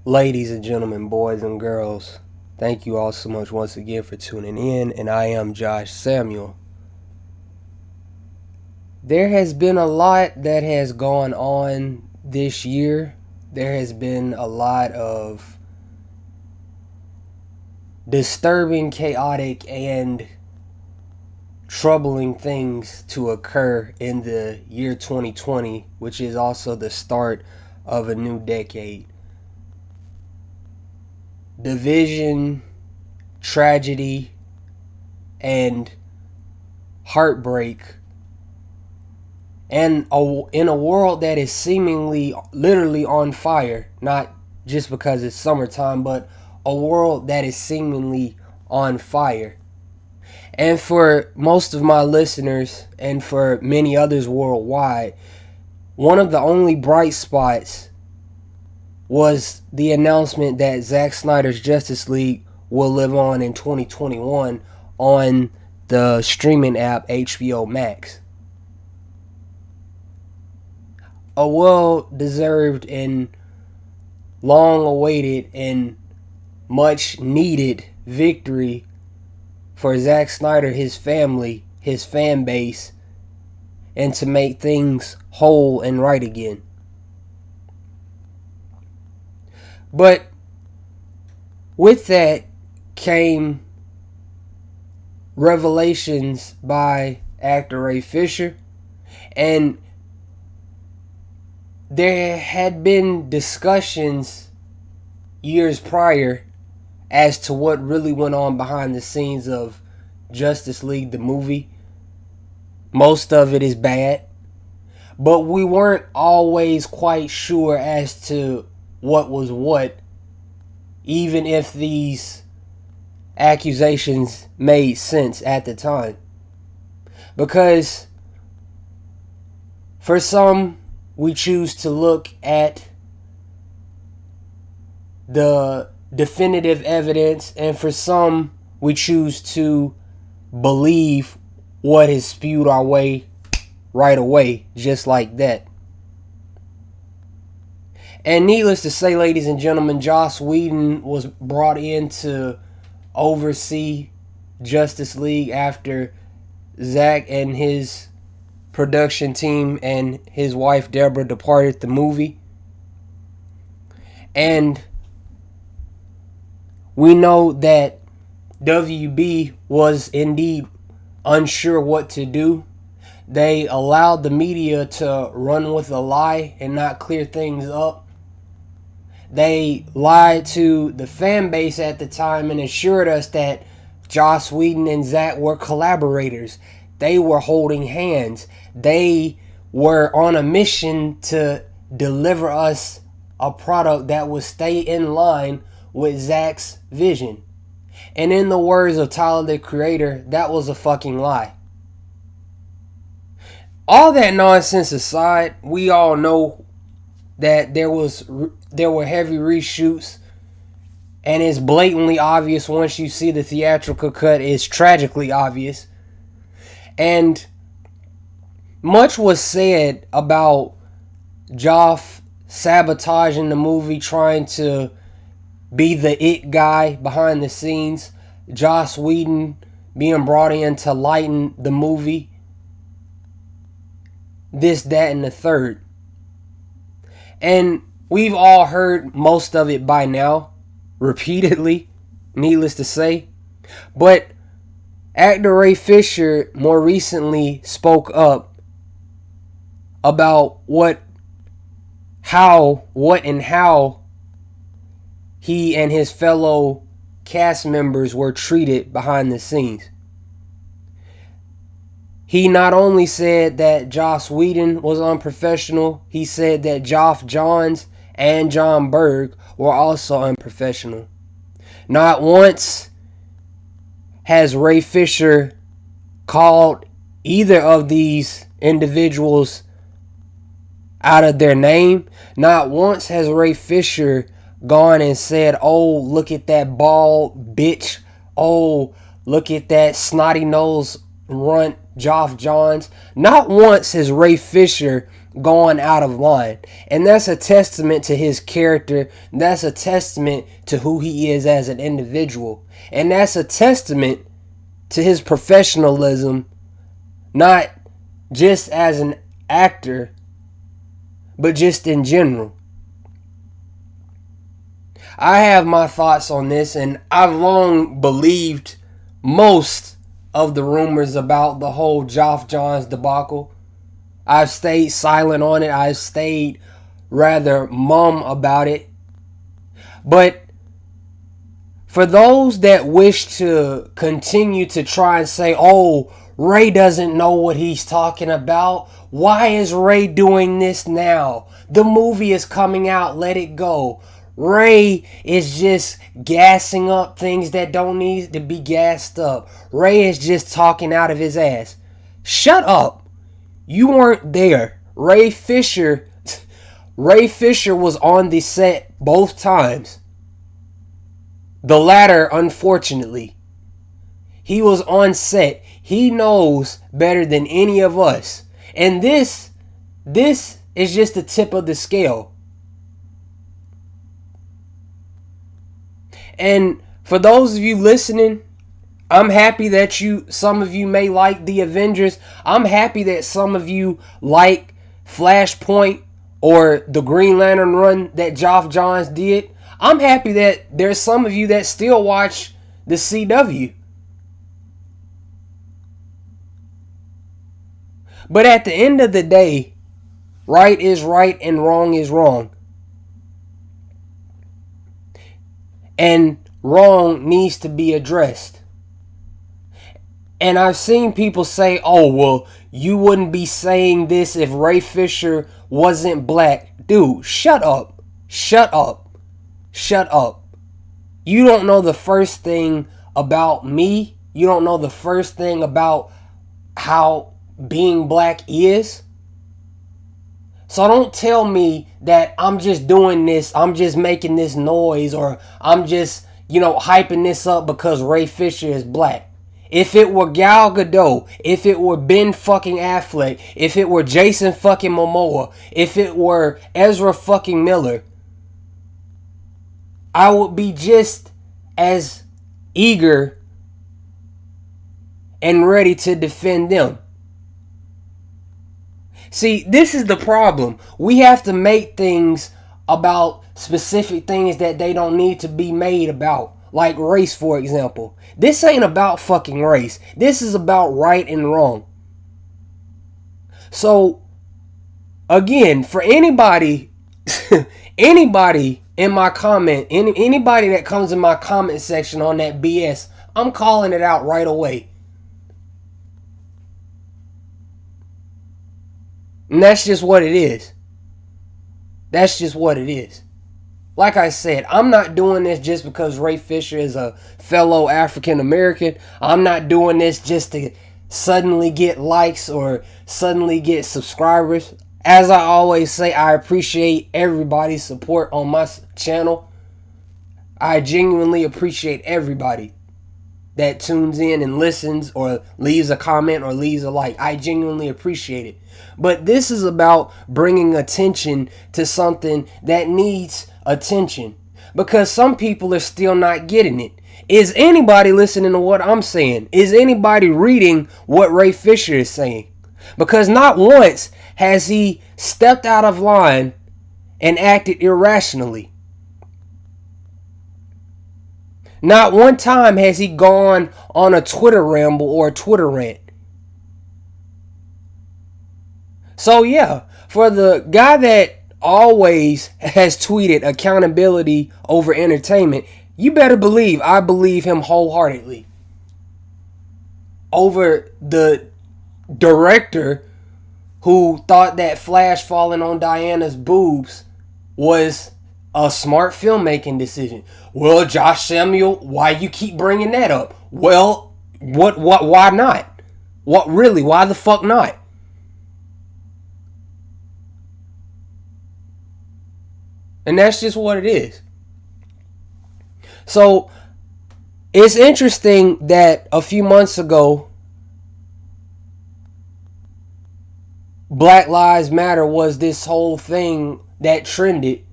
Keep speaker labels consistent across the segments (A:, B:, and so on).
A: Ladies and gentlemen, boys and girls, thank you all so much once again for tuning in, and I am Josh Samuel. There has been a lot that has gone on this year. There has been a lot of disturbing, chaotic, and troubling things to occur in the year 2020, which is also the start of a new decade. Division, tragedy, and heartbreak, and in a world that is seemingly literally on fire, not just because it's summertime, but a world that is seemingly on fire. And for most of my listeners and for many others worldwide, one of the only bright spots was the announcement that Zack Snyder's Justice League will live on in 2021 on the streaming app HBO Max. A well-deserved and long-awaited and much-needed victory for Zack Snyder, his family, his fan base, and to make things whole and right again. But with that came revelations by actor Ray Fisher, and there had been discussions years prior as to what really went on behind the scenes of Justice League, the movie. Most of it is bad, but we weren't always quite sure as to what was what, even if these accusations made sense at the time. Because for some, we choose to look at the definitive evidence, and for some, we choose to believe what is spewed our way right away, just like that. And needless to say, ladies and gentlemen, Joss Whedon was brought in to oversee Justice League after Zack and his production team and his wife Deborah departed the movie. And we know that WB was indeed unsure what to do. They allowed the media to run with a lie and not clear things up. They lied to the fan base at the time and assured us that Joss Whedon and Zack were collaborators. They were holding hands. They were on a mission to deliver us a product that would stay in line with Zack's vision. And in the words of Tyler, the Creator, that was a fucking lie. All that nonsense aside, we all know that there were heavy reshoots, and it's blatantly obvious once you see the theatrical cut. It's tragically obvious. And much was said about Joff sabotaging the movie, trying to be the it guy behind the scenes, Joss Whedon being brought in to lighten the movie, this, that, and the third. And we've all heard most of it by now, repeatedly, needless to say. But actor Ray Fisher more recently spoke up about how he and his fellow cast members were treated behind the scenes. He not only said that Joss Whedon was unprofessional, he said that Geoff Johns and John Berg were also unprofessional. Not once has Ray Fisher called either of these individuals out of their name. Not once has Ray Fisher gone and said, "Oh, look at that bald bitch. Oh, look at that snotty nose runt Geoff Johns." Not once has Ray Fisher gone out of line. And that's a testament to his character. That's a testament to who he is as an individual. And that's a testament to his professionalism, not just as an actor, but just in general. I have my thoughts on this, and I've long believed most of the rumors about the whole Geoff Johns debacle. I've stayed silent on it. I've stayed rather mum about it. But for those that wish to continue to try and say, oh, Ray doesn't know what he's talking about. Why is Ray doing this now? The movie is coming out. Let it go. Ray is just gassing up things that don't need to be gassed up. Ray is just talking out of his ass. Shut up. You weren't there. Ray Fisher was on the set both times. The latter, unfortunately. He was on set. He knows better than any of us. And this is just the tip of the scale. And for those of you listening, I'm happy that some of you may like the Avengers. I'm happy that some of you like Flashpoint or the Green Lantern run that Geoff Johns did. I'm happy that there's some of you that still watch the CW. But at the end of the day, right is right and wrong is wrong. And wrong needs to be addressed. And I've seen people say, oh, well, you wouldn't be saying this if Ray Fisher wasn't black. Dude, shut up. Shut up. Shut up. You don't know the first thing about me. You don't know the first thing about how being black is. So don't tell me that I'm just doing this, I'm just making this noise, or I'm just, hyping this up because Ray Fisher is black. If it were Gal Gadot, if it were Ben fucking Affleck, if it were Jason fucking Momoa, if it were Ezra fucking Miller, I would be just as eager and ready to defend them. See, this is the problem. We have to make things about specific things that they don't need to be made about. Like race, for example. This ain't about fucking race. This is about right and wrong. So, again, for anybody in my comment, anybody that comes in my comment section on that BS, I'm calling it out right away. And that's just what it is. That's just what it is. Like I said, I'm not doing this just because Ray Fisher is a fellow African American. I'm not doing this just to suddenly get likes or suddenly get subscribers. As I always say, I appreciate everybody's support on my channel. I genuinely appreciate everybody that tunes in and listens or leaves a comment or leaves a like. I genuinely appreciate it. But this is about bringing attention to something that needs attention, because some people are still not getting it. Is anybody listening to what I'm saying? Is anybody reading what Ray Fisher is saying? Because not once has he stepped out of line and acted irrationally. Not one time has he gone on a Twitter ramble or a Twitter rant. So yeah, for the guy that always has tweeted accountability over entertainment, you better believe I believe him wholeheartedly. Over the director who thought that Flash falling on Diana's boobs was a smart filmmaking decision. Well, Josh Samuel, why you keep bringing that up? Well, why not? Why the fuck not? And that's just what it is. So, it's interesting that a few months ago, Black Lives Matter was this whole thing that trended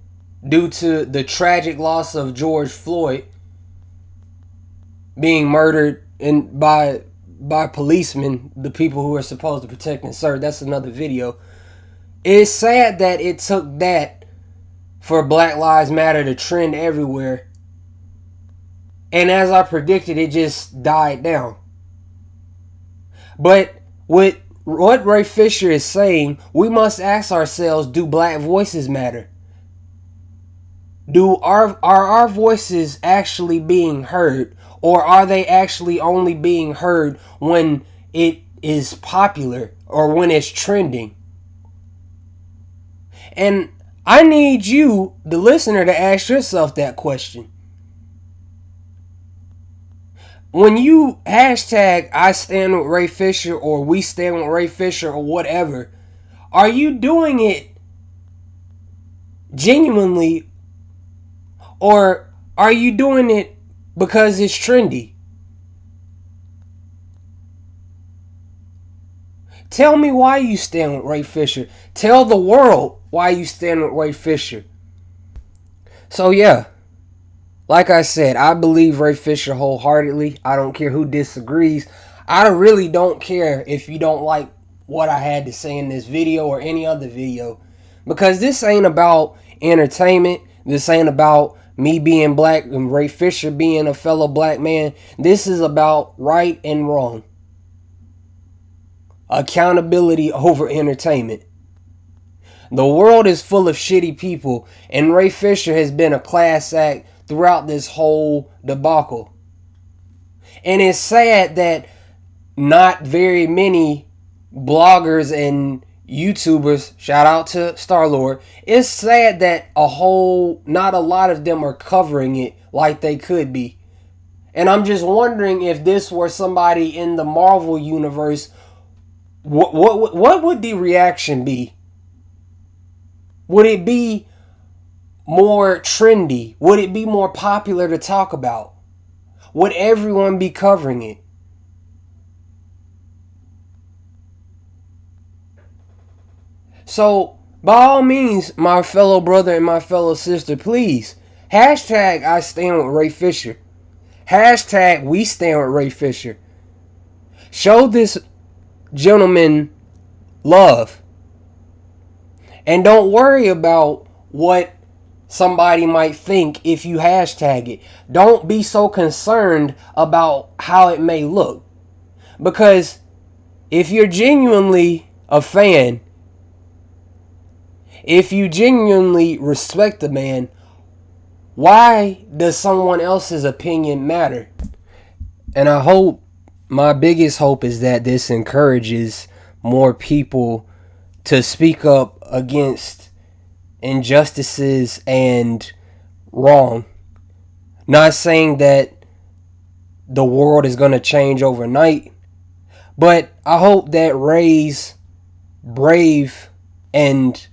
A: due to the tragic loss of George Floyd being murdered by policemen, the people who are supposed to protect and serve. That's another video. It's sad that it took that for Black Lives Matter to trend everywhere. And as I predicted, it just died down. But with what Ray Fisher is saying, we must ask ourselves, do black voices matter? Are our voices actually being heard? Or are they actually only being heard when it is popular or when it's trending? And I need you, the listener, to ask yourself that question. When you hashtag I stand with Ray Fisher or we stand with Ray Fisher or whatever, are you doing it genuinely or are you doing it because it's trendy? Tell me why you stand with Ray Fisher. Tell the world why you stand with Ray Fisher. So yeah, like I said, I believe Ray Fisher wholeheartedly. I don't care who disagrees. I really don't care if you don't like what I had to say in this video or any other video. Because this ain't about entertainment. This ain't about me being black and Ray Fisher being a fellow black man. This is about right and wrong. Accountability over entertainment. The world is full of shitty people, and Ray Fisher has been a class act throughout this whole debacle. And it's sad that not very many bloggers and YouTubers, shout out to Star-Lord, it's sad that not a lot of them are covering it like they could be. And I'm just wondering if this were somebody in the Marvel universe, what would the reaction be? Would it be more trendy? Would it be more popular to talk about? Would everyone be covering it? So, by all means, my fellow brother and my fellow sister, please, hashtag I stand with Ray Fisher. Hashtag we stand with Ray Fisher. Show this gentleman love. And don't worry about what somebody might think if you hashtag it. Don't be so concerned about how it may look. Because if you're genuinely a fan, if you genuinely respect the man, why does someone else's opinion matter? And my biggest hope is that this encourages more people to speak up against injustices and wrong. Not saying that the world is going to change overnight, but I hope that Ray's brave and,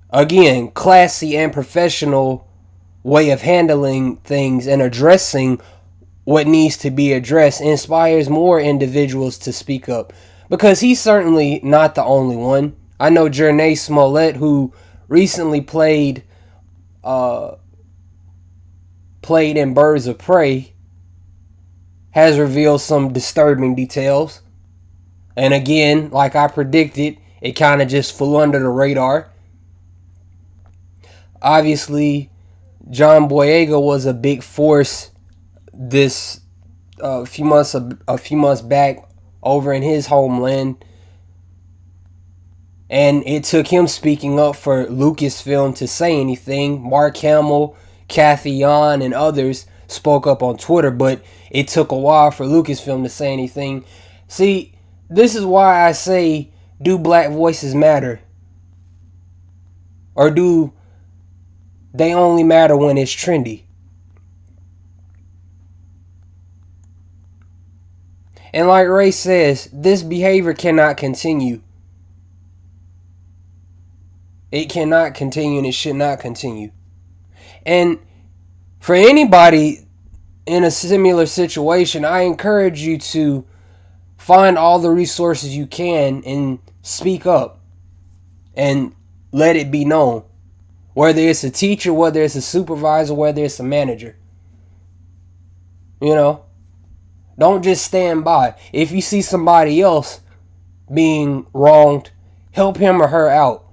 A: again, classy and professional way of handling things and addressing what needs to be addressed inspires more individuals to speak up. Because he's certainly not the only one. I know Jernay Smollett, who recently played in Birds of Prey, has revealed some disturbing details. And again, like I predicted, it kind of just flew under the radar. Obviously, John Boyega was a big force this a few months back over in his homeland. And it took him speaking up for Lucasfilm to say anything. Mark Hamill, Kathy Yan, and others spoke up on Twitter, but it took a while for Lucasfilm to say anything. See, this is why I say, do black voices matter? Or do they only matter when it's trendy? And like Ray says, this behavior cannot continue. It cannot continue and it should not continue. And for anybody in a similar situation, I encourage you to find all the resources you can and speak up. and let it be known. Whether it's a teacher, whether it's a supervisor, whether it's a manager. You know, don't just stand by. If you see somebody else being wronged, help him or her out.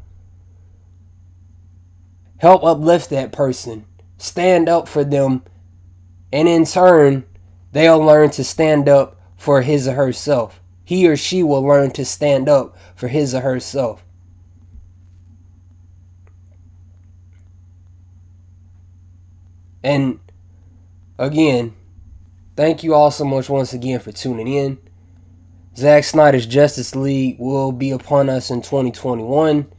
A: Help uplift that person. Stand up for them. And in turn, they'll learn to stand up for his or herself. He or she will learn to stand up for his or herself. And again, thank you all so much once again for tuning in. Zack Snyder's Justice League will be upon us in 2021.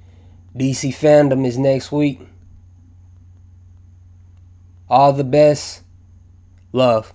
A: DC Fandom is next week. All the best. Love.